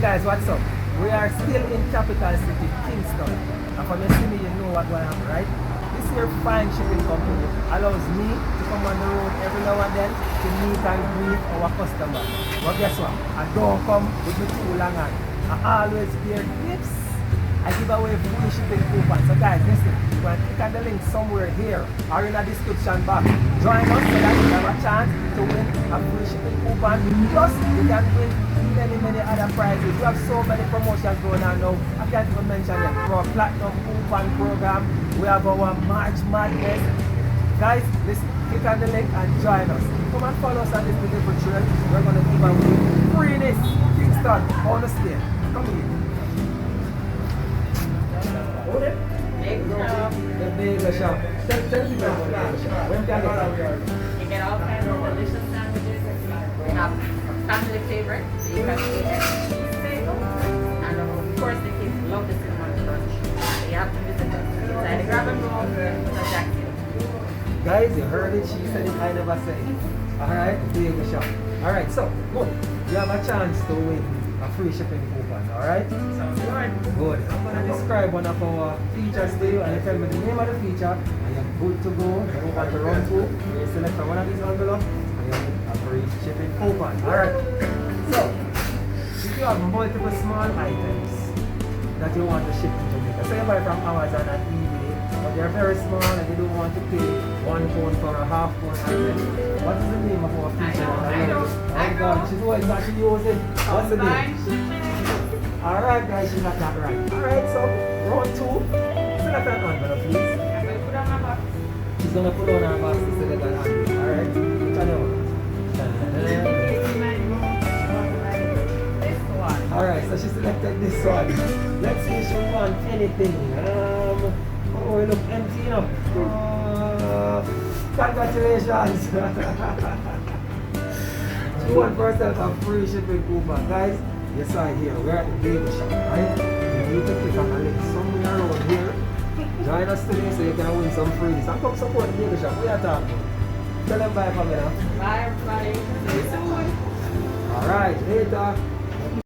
guys, what's up? We are still in capital city, Kingston. And from you see me, you know what going on, right? This here fine shipping company allows me to come on the road every now and then to meet and greet our customers. But guess what? I don't come with me too long on. I always bear gifts. I give away free shipping coupons. So guys, listen, you can click on the link somewhere here or in the description box. Join us so that you have a chance to win a free shipping coupon. Plus, you can win many other prizes. We have so many promotions going on now. I can't even mention them. For our platinum coupon program, we have our March Madness. Guys, listen, click on the link and join us. Come and follow us on this beautiful trail. We're going to give away freeness. Kingston, on the stage. Come here. Hold it. The bagel shop. Tell me about the bagel shop. When can I get it? You get all kinds of delicious sandwiches. We have family favorite, so you can eat a cheese bagel. And of course, the kids love the cinnamon crunch. You have to visit us inside the Grab and Go with a Jackson. Guys, you heard it. She said it. I never said it. Alright, bagel shop. Alright, so good. You have a chance to win a free shipping coupon. Alright? Sounds good. Good. I'm going to describe one of our features to you and you tell me the name of the feature and you're good to go. You don't want to run through. You select from one of these envelopes and you get a free shipping coupon. Alright. So, if you have multiple small items that you want to ship to Jamaica, say you buy from Amazon and eBay, but they're very small and you don't want to pay £1 for a half pound item. What is the name of our feature? I know. Oh God, she's always got to use it. What's the name? Alright guys, she got that right. Alright, so round 2. Select an envelope please. I'm going to put on my box. She's gonna put on her box to select an envelope. Alright? Which one you want? This one. Alright, so she selected this one. Let's see if she wants anything. Oh, it looks empty enough. Congratulations! She won for herself a free shipping coupon. Guys, you saw it here. We're at the bagel shop, right? You need to click on the link somewhere around here. Join us today so you can win some freebies. And come support the bagel shop. We are talking. Tell them bye for me now. Bye everybody. See you soon. Alright, later.